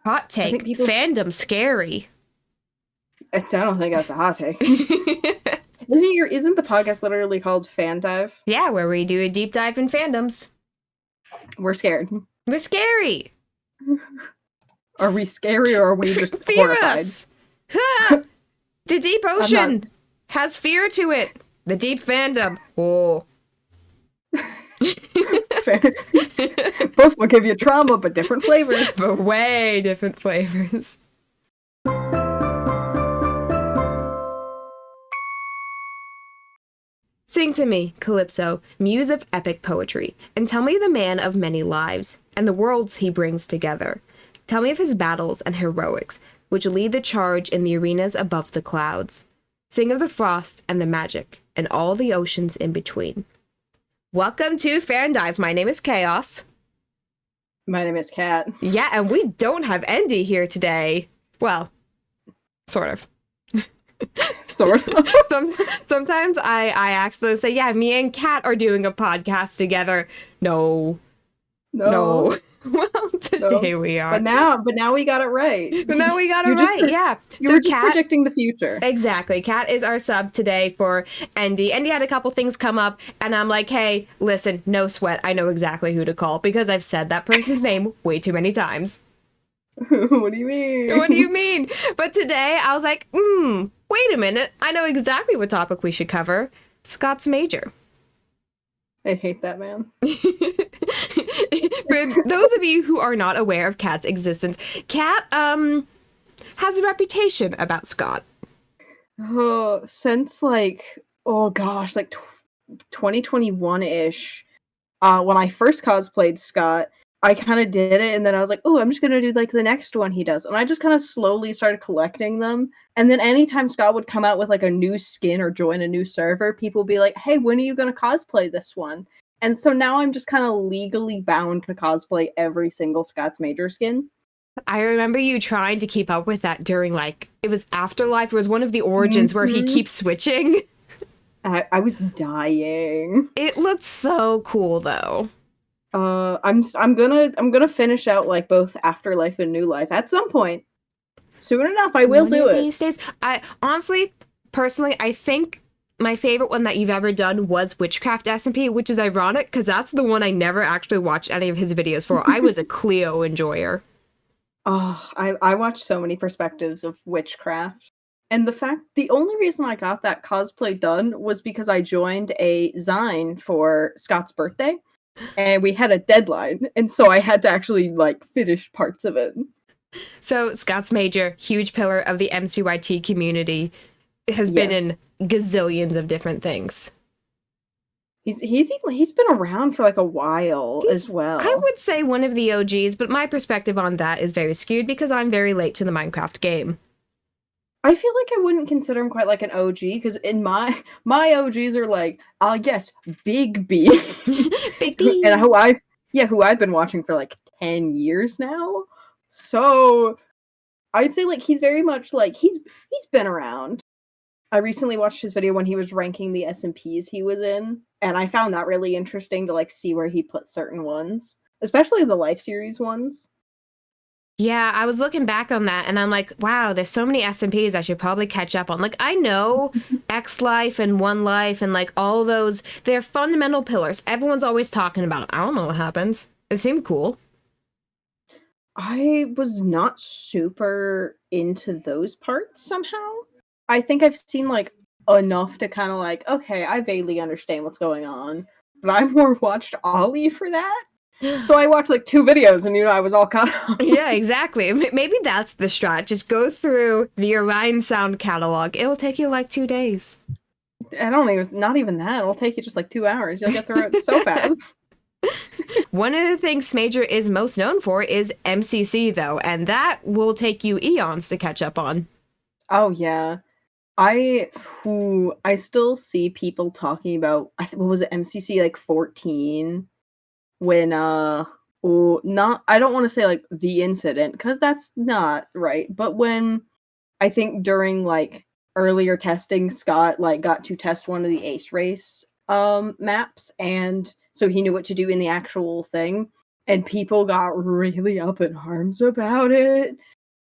Hot I think take. people... Fandom scary. I don't think that's a hot take. Isn't the podcast literally called FanDive? Yeah, where we do a deep dive in fandoms. We're scared. We're scary. Are we scary or are we just Fear horrified? us. The deep ocean has fear to it. The deep fandom. Oh. Both will give you trauma, but different flavors. But way different flavors. Sing to me, Calypso, muse of epic poetry, and tell me the man of many lives, and the worlds he brings together. Tell me of his battles and heroics, which lead the charge in the arenas above the clouds. Sing of the frost and the magic, and all the oceans in between. Welcome to FanDive. My name is Chaos. My name is Kat. Yeah, and we don't have Andy here today. Well, sort of. Sort of. Sometimes I accidentally say, yeah, me and Kat are doing a podcast together. No. Well, today we are. But now we got it right. Yeah. You were just predicting the future. Exactly. Kat is our sub today for Andy. Andy had a couple things come up, and I'm like, hey, listen, no sweat. I know exactly who to call because I've said that person's name way too many times. What do you mean? What do you mean? But today I was like, wait a minute. I know exactly what topic we should cover. Scott Smajor. I hate that man. For those of you who are not aware of Kat's existence, Kat has a reputation about Scott. Oh, since 2021-ish, when I first cosplayed Scott, I kind of did it, and then I was like, oh, I'm just going to do, the next one he does. And I just kind of slowly started collecting them. And then anytime Scott would come out with, a new skin or join a new server, people would be like, hey, when are you going to cosplay this one? And so now I'm just kind of legally bound to cosplay every single Scott Smajor skin. I remember you trying to keep up with that during, it was Afterlife. It was one of the origins where he keeps switching. I was dying. It looked so cool, though. I'm gonna finish out both Afterlife and New Life at some point. Soon enough, I will do it. These days, I honestly, personally, I think my favorite one that you've ever done was Witchcraft SMP, which is ironic because that's the one I never actually watched any of his videos for. I was a Cleo enjoyer. Oh, I watched so many perspectives of Witchcraft. And the only reason I got that cosplay done was because I joined a Zine for Scott's birthday. And we had a deadline, and so I had to actually, finish parts of it. So, Scott Smajor, huge pillar of the MCYT community, has been in gazillions of different things. He's been around for, a while as well. I would say one of the OGs, but my perspective on that is very skewed because I'm very late to the Minecraft game. I feel like I wouldn't consider him quite an OG, because in my OGs are yes, Big B. Big B. And who I've been watching for 10 years now. So I'd say he's very much he's been around. I recently watched his video when he was ranking the SMPs he was in, and I found that really interesting to see where he put certain ones, especially the Life series ones. Yeah, I was looking back on that, and I'm like, wow, there's so many SMPs I should probably catch up on. I know X Life and One Life and, all those, they're fundamental pillars. Everyone's always talking about them. I don't know what happens. It seemed cool. I was not super into those parts somehow. I think I've seen, enough to kind of okay, I vaguely understand what's going on. But I more watched Ollie for that. So I watched 2 videos and I was all caught up. Yeah, exactly. Maybe that's the strat. Just go through the Orion Sound catalog. It'll take you 2 days. Not even that. It'll take you just 2 hours. You'll get through it so fast. One of the things Smajor is most known for is MCC, though, and that will take you eons to catch up on. Oh, yeah. I still see people talking about, what was it, MCC 14? When I don't want to say the incident, because that's not right, but when I think during earlier testing, Scott got to test one of the Ace Race maps, and so he knew what to do in the actual thing, and people got really up in arms about it.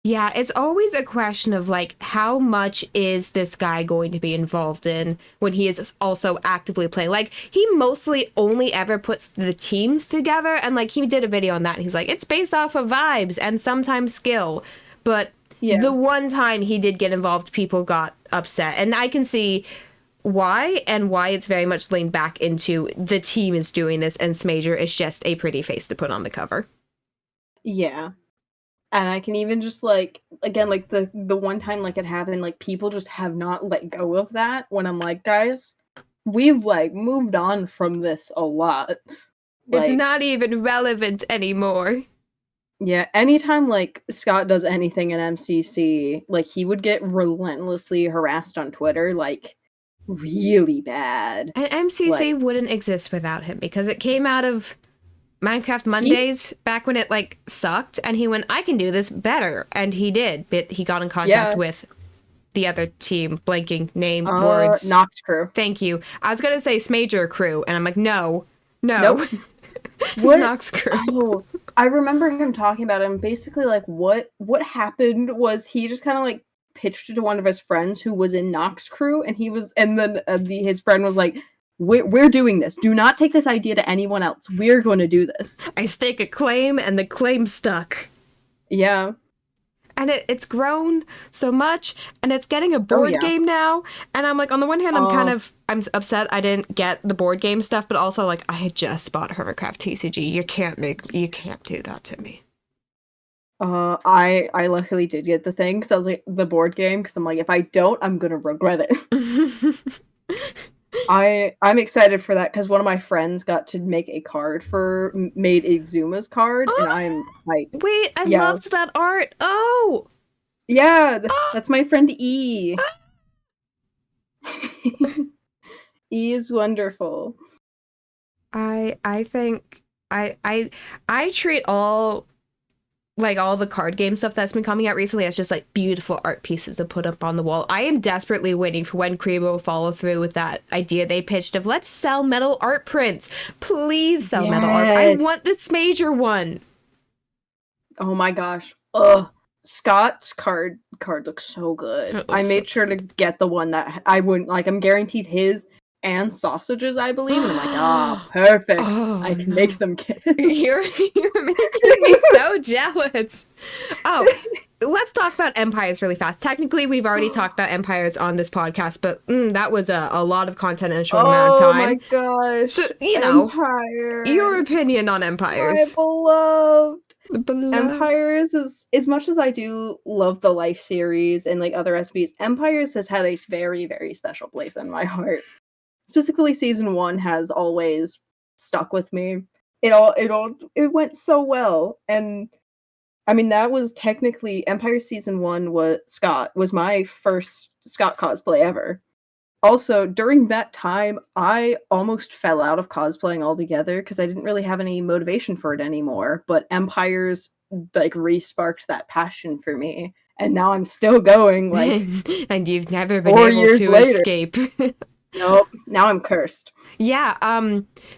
Yeah, it's always a question of like how much is this guy going to be involved in when he is also actively playing. Like he mostly only ever puts the teams together, and like he did a video on that and he's like it's based off of vibes and sometimes skill. But the one time he did get involved, people got upset. And I can see why, and why it's very much leaned back into the team is doing this and Smajor is just a pretty face to put on the cover. Yeah. And I can even just, like, again, like, the one time, like, it happened, like, people just have not let go of that when I'm like, guys, we've, like, moved on from this a lot. Like, It's not even relevant anymore. yeah, anytime, like, Scott does anything in MCC, like, he would get relentlessly harassed on Twitter, like, really bad. And MCC Like, wouldn't exist without him because it came out of Minecraft he Mondays back when it like sucked, and he went, I can do this better, and he did. But he got in contact with the other team, blanking name, words. Nox Crew. Thank you. I was gonna say Smajor Crew, and I'm like, no. Nope. What? Nox Crew. Oh, I remember him talking about him. Basically, like, what happened was he just kind of like pitched it to one of his friends who was in Nox Crew, and then his friend was like, we're doing this. Do not take this idea to anyone else. We're going to do this. I stake a claim, and the claim stuck. Yeah. And it's grown so much, and it's getting a board game now. And I'm like, on the one hand, I'm upset I didn't get the board game stuff, but also like I had just bought Hermitcraft TCG. You can't do that to me. I luckily did get the thing, because I was like, the board game, because I'm like, if I don't, I'm gonna regret it. I'm excited for that because one of my friends got to make a card made Exuma's card, and I'm like, wait, I loved that art. Oh, yeah, that's my friend E. E is wonderful. I think I treat all the card game stuff that's been coming out recently as just like beautiful art pieces to put up on the wall. I am desperately waiting for when Krebo will follow through with that idea they pitched of let's sell metal art prints. Please sell metal art. I want this major one. Oh my gosh. Ugh. Scott's card looks so good. I made sure to get the one that I wouldn't like. I'm guaranteed his and sausages, I believe. And I'm like, perfect. I can make them kiss. You're making me so jealous. Oh, let's talk about Empires really fast. Technically, we've already talked about Empires on this podcast, but that was a lot of content in a short amount of time. Oh my gosh. So, Empires. Your opinion on Empires. My beloved. Empires is, as much as I do love the Life series and like other SBs, Empires has had a very, very special place in my heart. Specifically, season 1 has always stuck with me. It went so well, and I mean that was technically Empire season 1 was my first Scott cosplay ever. Also, during that time, I almost fell out of cosplaying altogether because I didn't really have any motivation for it anymore. But Empires like re-sparked that passion for me, and now I'm still going. Like, and you've never been able to escape. Nope. Now I'm cursed. Yeah.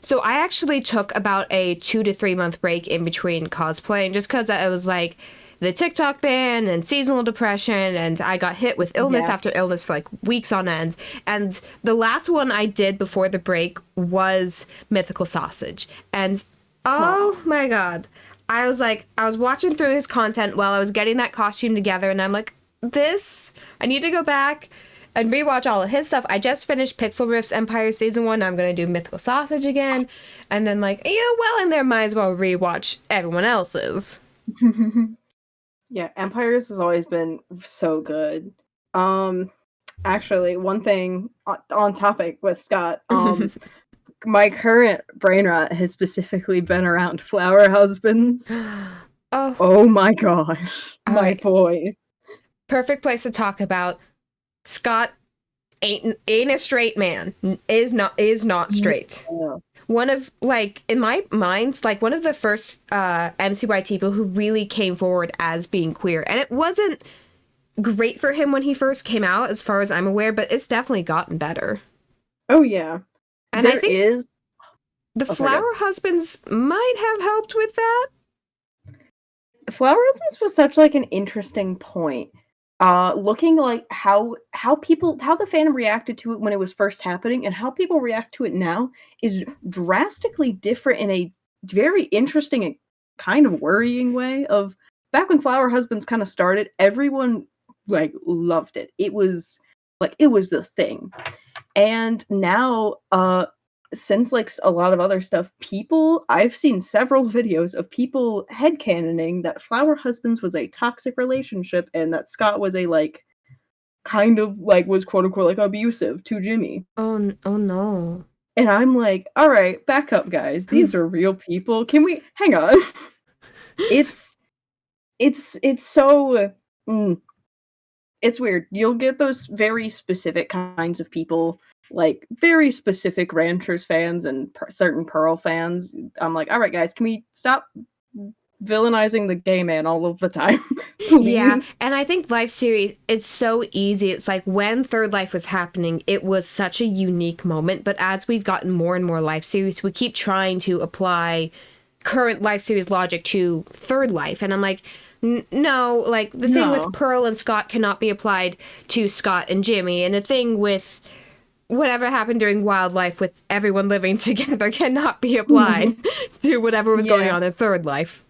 So I actually took about a 2 to 3 month break in between cosplaying, just because I was like the TikTok ban and seasonal depression, and I got hit with illness after illness for like weeks on end. And the last one I did before the break was Mythical Sausage. And oh my god, I was watching through his content while I was getting that costume together, and I'm like, I need to go back and rewatch all of his stuff. I just finished Pixel Rift's Empire Season 1. I'm going to do Mythical Sausage again. And then in there might as well rewatch everyone else's. Yeah, Empires has always been so good. Actually, one thing on topic with Scott, my current brain rot has specifically been around Flower Husbands. Oh my gosh. My boys. Perfect place to talk about Scott ain't a straight man. Is not straight. Yeah. One of, in my mind, one of the first MCYT people who really came forward as being queer. And it wasn't great for him when he first came out, as far as I'm aware, but it's definitely gotten better. Oh, yeah. And The Oh, sorry, go Flower Husbands might have helped with that. Flower Husbands was such like an interesting point. Looking like how the fandom reacted to it when it was first happening and how people react to it now is drastically different in a very interesting and kind of worrying way. Of back when Flower Husbands kind of started, everyone like loved it. It was the thing. And now since like a lot of other stuff, I've seen several videos of people headcanoning that Flower Husbands was a toxic relationship and that Scott was a like kind of like was quote unquote like abusive to Jimmy. Oh no. And I'm like, all right, back up guys. These are real people. Can we hang on? it's so it's weird. You'll get those very specific kinds of people, like very specific Ranchers fans and certain Pearl fans. I'm like, all right, guys, can we stop villainizing the gay man all of the time, please? Yeah, and I think Life series, it's so easy. It's like when Third Life was happening, it was such a unique moment. But as we've gotten more and more Life series, we keep trying to apply current Life series logic to Third Life. And I'm like, no, like the thing with Pearl and Scott cannot be applied to Scott and Jimmy. And the thing with whatever happened during Wildlife with everyone living together cannot be applied to whatever was going on in Third Life.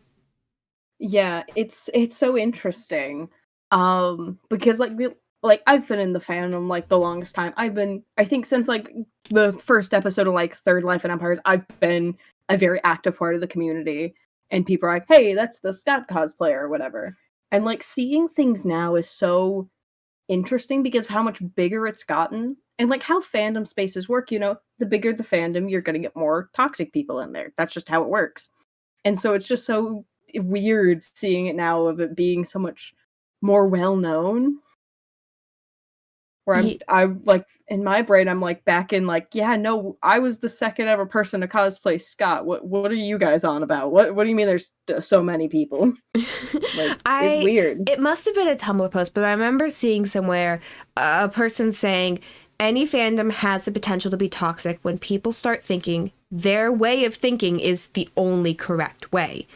Yeah, it's so interesting. Because like I've been in the fandom like the longest time. I think since like the first episode of like Third Life and Empires, I've been a very active part of the community. And people are like, hey, that's the Scott cosplayer or whatever. And like seeing things now is so interesting because of how much bigger it's gotten. And like how fandom spaces work, the bigger the fandom, you're gonna get more toxic people in there. That's just how it works. And so it's just so weird seeing it now of it being so much more well known. Where I'm like in my brain, I'm like back in like, yeah, no, I was the second ever person to cosplay Scott. What are you guys on about? What do you mean there's so many people? Like, it's weird. It must have been a Tumblr post, but I remember seeing somewhere a person saying any fandom has the potential to be toxic when people start thinking their way of thinking is the only correct way.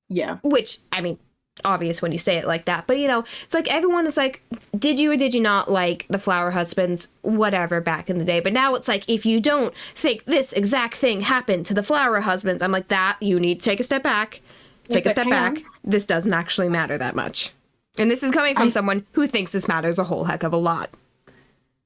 Yeah. Which, I mean, obvious when you say it like that, but it's like everyone is like, did you or did you not like the Flower Husbands, whatever, back in the day? But now it's like, if you don't think this exact thing happened to the Flower Husbands, I'm like, that you need to take a step back. Take a step back. This doesn't actually matter that much. And this is coming from someone who thinks this matters a whole heck of a lot.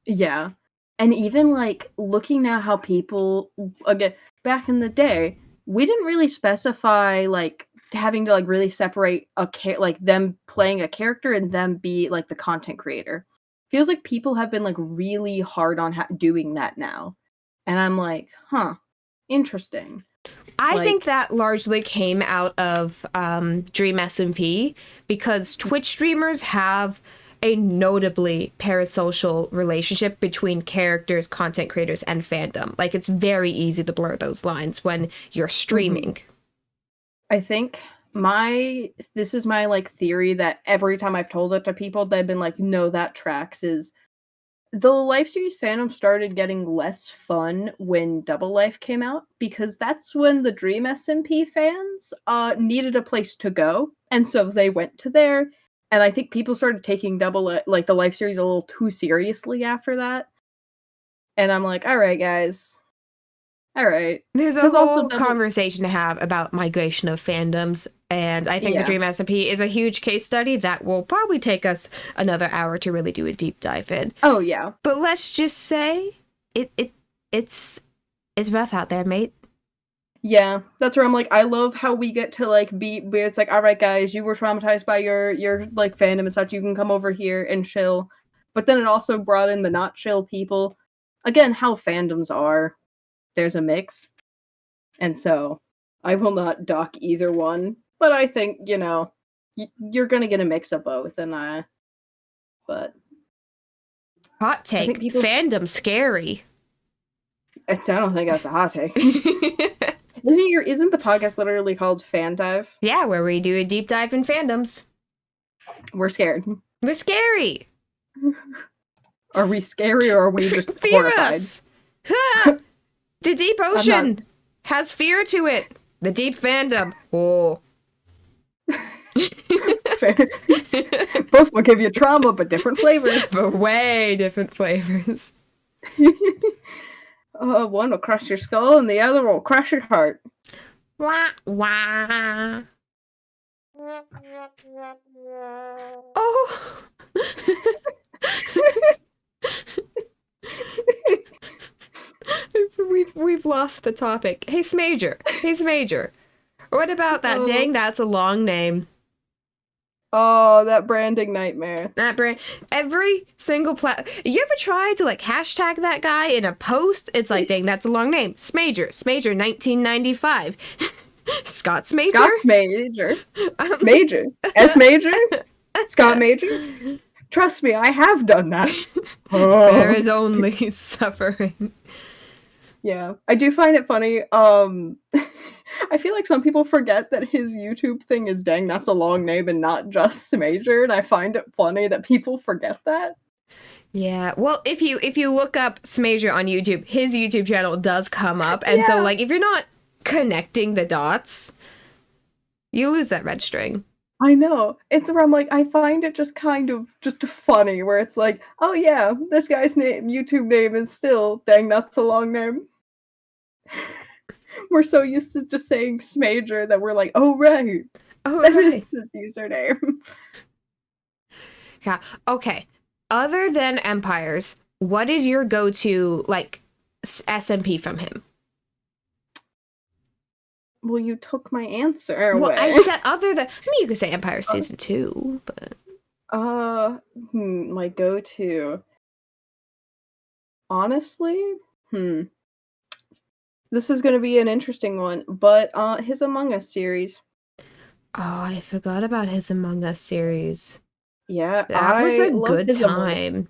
Yeah. And even like looking now how people, again, back in the day, we didn't really specify like having to like really separate like them playing a character and them be like the content creator. Feels like people have been like really hard on doing that now. And I'm like, interesting. I think that largely came out of Dream SMP because Twitch streamers have a notably parasocial relationship between characters, content creators, and fandom. Like, it's very easy to blur those lines when you're streaming. I think this is my like theory that every time I've told it to people, they've been like, no, that tracks, is the Life series fandom started getting less fun when Double Life came out, because that's when the Dream SMP fans needed a place to go, and so they went to there. And I think people started taking the Life series a little too seriously after that. And I'm like, all right, guys. All right. There's a whole conversation to have about migration of fandoms, and I think the Dream SMP is a huge case study that will probably take us another hour to really do a deep dive in. Oh, yeah. But let's just say it's rough out there, mate. Yeah, that's where I'm like, I love how we get to like be where it's like, all right, guys, you were traumatized by your like fandom and such. You can come over here and chill. But then it also brought in the not chill people. Again, how fandoms are. There's a mix. And so I will not dock either one. But I think, you're going to get a mix of both. And but hot take, fandom scary. I don't think that's a hot take. Isn't the podcast literally called FanDive? Yeah, where we do a deep dive in fandoms. We're scared. We're scary. Are we scary or are we just horrified? The deep ocean. has fear to it. The deep fandom. Oh. Both will give you trauma, but different flavors. But way different flavors. One will crush your skull, and the other will crush your heart. Wah, wah. Oh. We've lost the topic. Hey, Smajor. What about that? Dang, that's a long name. Oh, that branding nightmare. That brand. Every single You ever try to like hashtag that guy in a post? It's like, dang, that's a long name. Smajor 1995. Scott Smajor. Scott Major. Major. S Major. Scott Major. Trust me, I have done that. There is only suffering. Yeah, I do find it funny. I feel like some people forget that his YouTube thing is dang, that's a long name and not just Smajor, and I find it funny that people forget that. Yeah, well, if you look up Smajor on YouTube, his YouTube channel does come up, and so like if you're not connecting the dots, you lose that red string. I know. It's where I'm like, I find it just kind of just funny, where it's like, oh yeah, this guy's YouTube name is still dang, that's a long name. We're so used to just saying Smajor that we're like, oh right. That is his username. Yeah. Okay. Other than Empires, what is your go-to like SMP from him? Well, you took my answer away. Well, I said other than. I mean, you could say Empire Season 2, but. My go-to. Honestly, this is gonna be an interesting one, but his Among Us series. Oh, I forgot about his Among Us series. Yeah, that was a good time.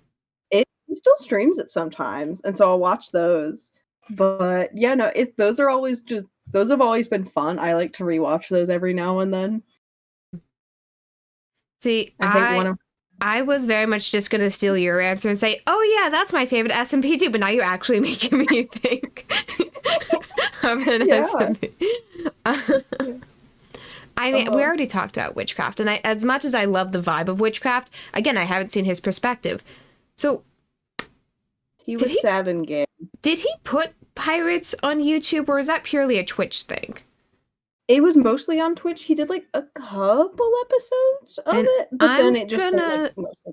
He still streams it sometimes, and so I'll watch those. But yeah, no, those have always been fun. I like to rewatch those every now and then. See, I was very much just gonna steal your answer and say, oh yeah, that's my favorite SMP too, but now you're actually making me think of an SMP. I mean, we already talked about Witchcraft, and as much as I love the vibe of Witchcraft, again, I haven't seen his perspective. So he was sad in game. Did he put pirates on YouTube, or is that purely a Twitch thing? It was mostly on Twitch. He did like a couple episodes of it, but then it just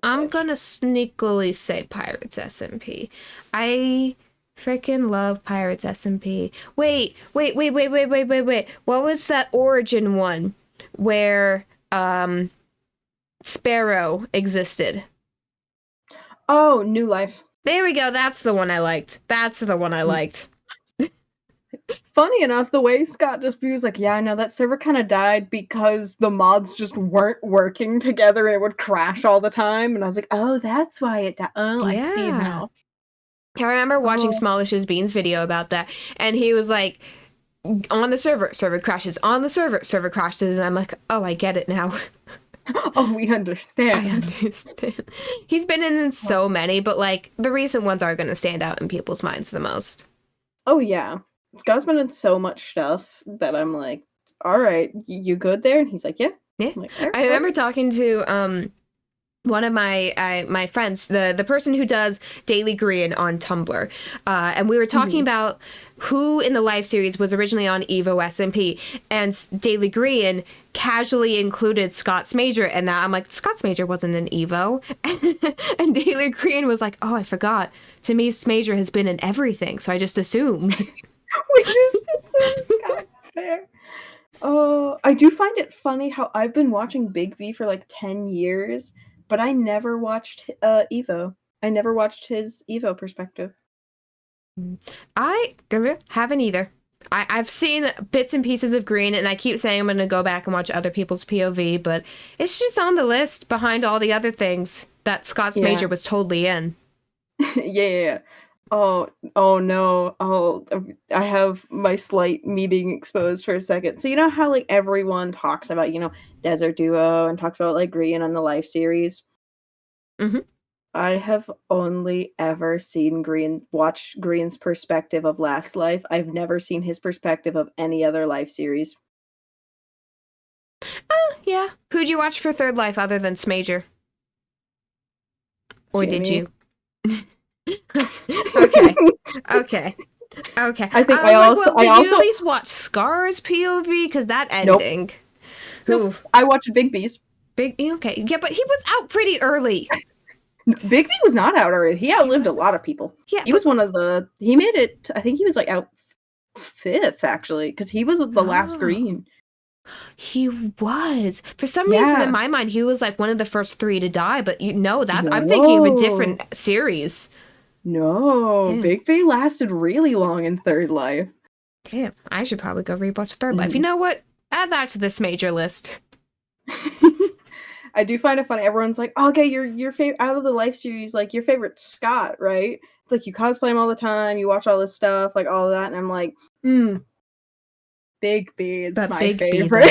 I'm gonna sneakily say Pirates SMP. I freaking love Pirates SMP. Wait. What was that Origin one where Sparrow existed? Oh, New Life. There we go. That's the one I liked. Funny enough, the way Scott just was like, yeah, I know that server kind of died because the mods just weren't working together and it would crash all the time. And I was like, oh, that's why it died. Oh, yeah. I see now. I remember watching Smallish's Beans video about that, and he was like, on the server crashes, on the server crashes, and I'm like, oh, I get it now. Oh, we understand. I understand. He's been in so many, but like the recent ones are going to stand out in people's minds the most. Oh, yeah. Scott's been in so much stuff that I'm like, all right, you good there? And he's like, yeah. Like, I remember talking to one of my friends, the person who does Daily Green on Tumblr, and we were talking about who in the live series was originally on Evo SMP, and Daily Green casually included Scott Smajor, and that I'm like, Scott Smajor wasn't in Evo, and Daily Green was like, oh, I forgot. To me, Smajor has been in everything, so I just assumed. We just assumed Scott was there. Oh, I do find it funny how I've been watching Big V for like 10 years, but I never watched Evo. I never watched his Evo perspective. I haven't either. I've seen bits and pieces of Green, and I keep saying I'm going to go back and watch other people's POV, but it's just on the list behind all the other things that Scott Smajor was totally in. Yeah. Oh no. Oh, I have my slight me being exposed for a second. So you know how like everyone talks about, Desert Duo and talks about like Green on the Life series? Mm-hmm. I have only ever seen watch Green's perspective of Last Life. I've never seen his perspective of any other life series. Oh, yeah. Who'd you watch for Third Life other than Smajor? Or did Jamie. you? Okay. Okay. Okay. I think I was like, well, I did you also at least watch Scar's POV? Because that nope. ending. Nope. I watched Bigby's. Okay. Yeah, but he was out pretty early. Bigby was not out already. He outlived a lot of people. Yeah, he was one of the. He made it. I think he was like out 5th actually, because he was the last Green. He was. For some Yeah. reason in my mind, he was like one of the first 3 to die. But I'm thinking of a different series. No, Damn. Bigby lasted really long in Third Life. Damn, I should probably go rewatch Third Life. You know what? Add that to this major list. I do find it funny. Everyone's like, oh, "Okay, your favorite out of the life series, like your favorite Scott, right?" It's like you cosplay him all the time, you watch all this stuff, like all of that, and I'm like, Bigby, it's my favorite.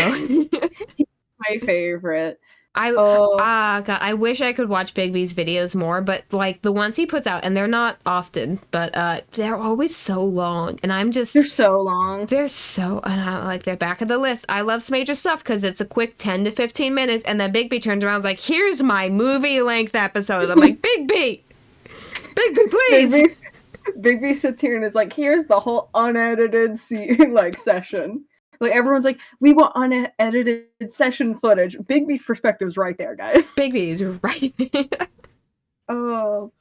He's my favorite. God, I wish I could watch Bigby's videos more, but like the ones he puts out, and they're not often, but they're always so long, and they're so long. And I like they're back of the list. I love Smajor stuff because it's a quick 10 to 15 minutes, and then Bigby turns around and is like, "Here's my movie length episode." I'm like, Bigby, please. Bigby sits here and is like, "Here's the whole unedited session." Like everyone's like, "We want unedited session footage." Bigby's perspective's right there, guys. Bigby's right. Oh,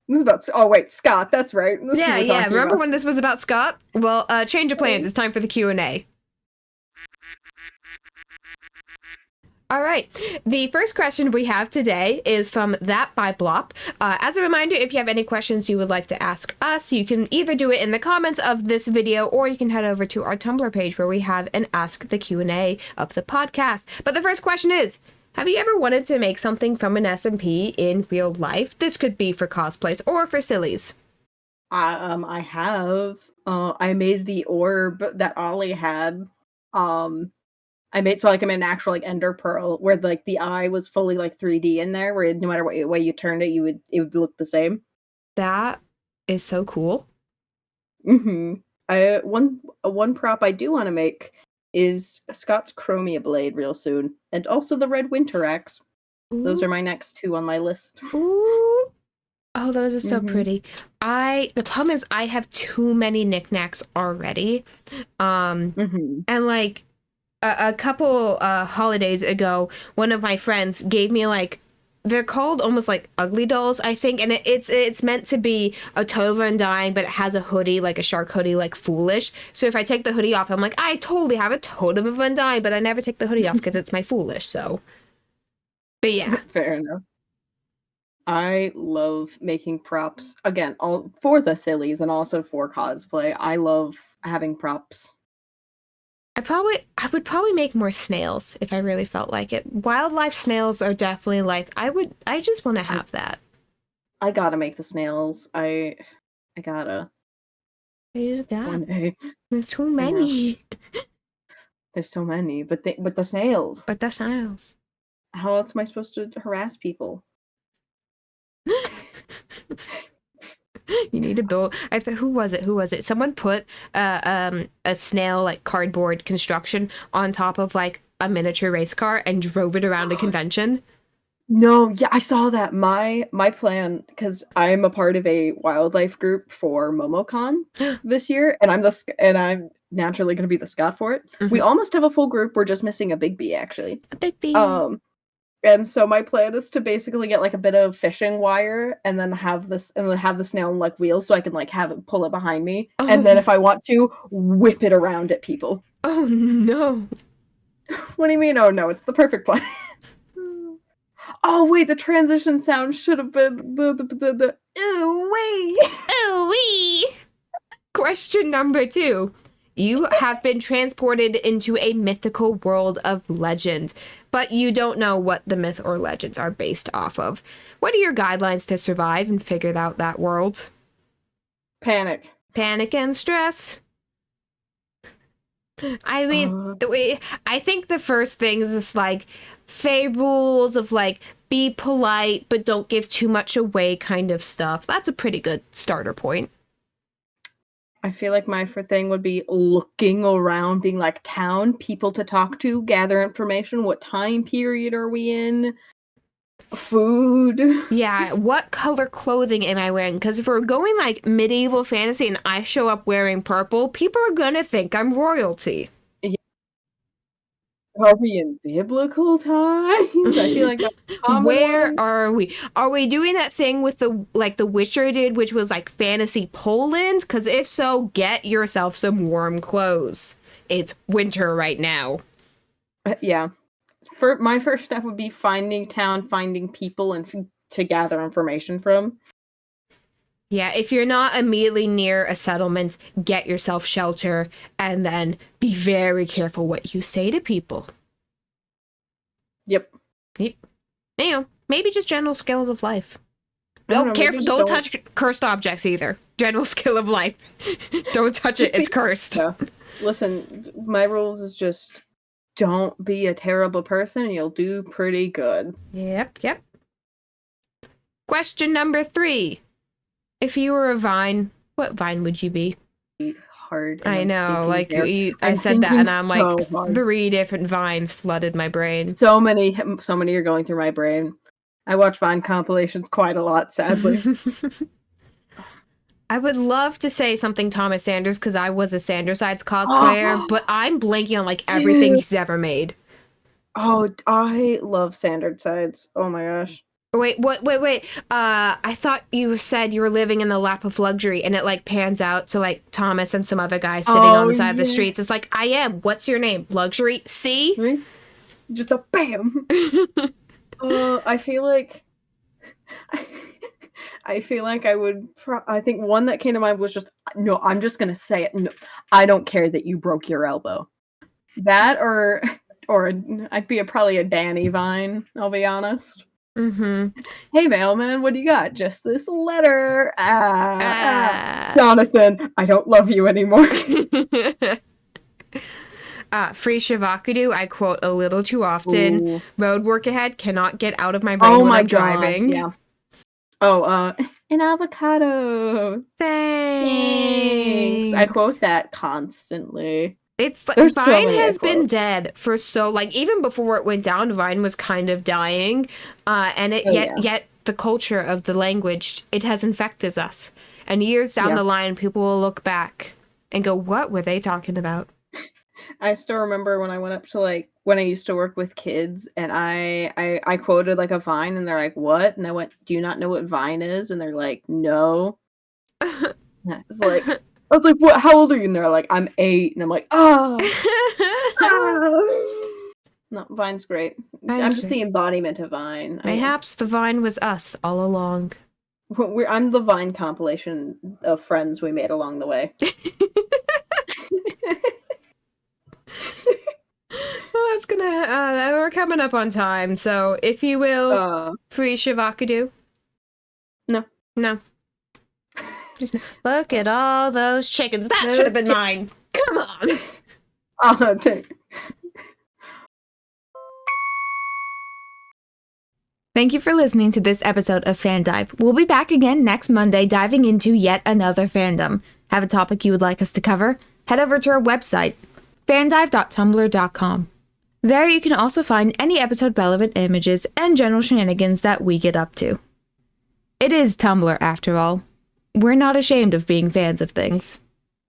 this is about. Oh wait, Scott. That's right. Yeah. Remember when this was about Scott? Well, change of plans. It's time for the Q&A. All right. The first question we have today is from That by Blop. As a reminder, if you have any questions you would like to ask us, you can either do it in the comments of this video, or you can head over to our Tumblr page where we have an Ask the Q&A of the podcast. But the first question is, have you ever wanted to make something from an SMP in real life? This could be for cosplays or for sillies. I have. I made the orb that Ollie had. I made an actual like ender pearl where like the eye was fully like 3D in there, where no matter what way you turned it, it would look the same. That is so cool. One prop I do want to make is Scott's Chromia blade real soon, and also the red winter axe. Ooh. Those are my next 2 on my list. Ooh. Oh, those are so pretty. The problem is I have too many knickknacks already. And like a couple holidays ago, one of my friends gave me like, they're called almost like ugly dolls, I think, and it's meant to be a totem of undying, but it has a hoodie, like a shark hoodie, like Foolish. So if I take the hoodie off, I'm like, I totally have a totem of undying, but I never take the hoodie off because it's my Foolish. So, but yeah, fair enough. I love making props again, all for the sillies and also for cosplay. I love having props. I would probably make more snails if I really felt like it. Wildlife snails are definitely like, I just want to have that. I gotta make the snails. I gotta. You got. One day. There's too many. Yeah. There's so many, but the snails. But the snails. How else am I supposed to harass people? You need to build. Who was it? Someone put a snail like cardboard construction on top of like a miniature race car and drove it around a convention. No, yeah, I saw that. My plan, because I'm a part of a wildlife group for MomoCon this year, and I'm naturally going to be the Scott for it. We almost have a full group. We're just missing a Bigby, actually. A Bigby. And so my plan is to basically get like a bit of fishing wire and then have the snail on like wheels so I can like have it pull it behind me. Oh. And then if I want to, whip it around at people. Oh no. What do you mean? Oh no, it's the perfect plan. Oh wait, the transition sound should have been the ooh wee. Ooh wee. Question number 2. You have been transported into a mythical world of legend, but you don't know what the myth or legends are based off of. What are your guidelines to survive and figure out that world? Panic. Panic and stress. I mean, I think the first thing is just like, fae rules of like be polite but don't give too much away kind of stuff. That's a pretty good starter point. I feel like my thing would be looking around, being like town, people to talk to, gather information. What time period are we in? Food. Yeah, what color clothing am I wearing? Because if we're going like medieval fantasy and I show up wearing purple, people are gonna think I'm royalty. Are we in biblical times? I feel like that's a common Where one. are we? Are we doing that thing with the like The Witcher did, which was like fantasy Poland? Because if so, get yourself some warm clothes. It's winter right now. Yeah. My first step would be finding town, finding people, and to gather information from. Yeah, if you're not immediately near a settlement, get yourself shelter, and then be very careful what you say to people. Yep. You know, maybe just general skills of life. I Oh, know, careful! maybe Don't just touch cursed objects either. General skill of life. Don't touch it; it's cursed. Yeah. Listen, my rules is just don't be a terrible person, and you'll do pretty good. Yep. Question number 3. If you were a vine, what vine would you be? Hard. I know, like I I'm said that, thinking and I'm like, so hard. 3 different vines flooded my brain. So many are going through my brain. I watch Vine compilations quite a lot, sadly. I would love to say something Thomas Sanders because I was a Sandersides cosplayer, but I'm blanking on like everything he's ever made. Oh, I love Sandersides. Oh my gosh. Wait. I thought you said you were living in the lap of luxury, and it like pans out to like Thomas and some other guy sitting on the side of the streets. It's like, I am. What's your name? Luxury? See? Just a bam. I feel like I would. I think one that came to mind was just no. I'm just gonna say it. No, I don't care that you broke your elbow. That or I'd be probably a Danny Vine. I'll be honest. Mm-hmm. Hey mailman, what do you got? Just this letter. Jonathan, I don't love you anymore. Free Shivakudu, I quote a little too often. Ooh. Road work ahead, cannot get out of my brain when I'm driving. Yeah. Oh, an avocado. Thanks. I quote that constantly. It's like There's so Vine many has been quotes. dead for so like even before it went down, Vine was kind of dying. And it yet the culture of the language, it has infected us. And years down the line, people will look back and go, "What were they talking about?" I still remember when I went up to like when I used to work with kids and I quoted like a Vine and they're like, "What?" And I went, "Do you not know what Vine is?" And they're like, "No." And I was like, "What? How old are you?" And they're like, "I'm 8." And I'm like, "Ah." No, Vine's great. I'm just the embodiment of Vine. Mayhaps the Vine was us all along. I'm the Vine compilation of friends we made along the way. Well, that's gonna. We're coming up on time, so if you will, free Shivakadu. No. Just look at all those chickens. That should have been mine. Come on. I'll take. Thank you for listening to this episode of FanDive. We'll be back again next Monday diving into yet another fandom. Have a topic you would like us to cover? Head over to our website, fandive.tumblr.com. There you can also find any episode relevant images and general shenanigans that we get up to. It is Tumblr after all. We're not ashamed of being fans of things.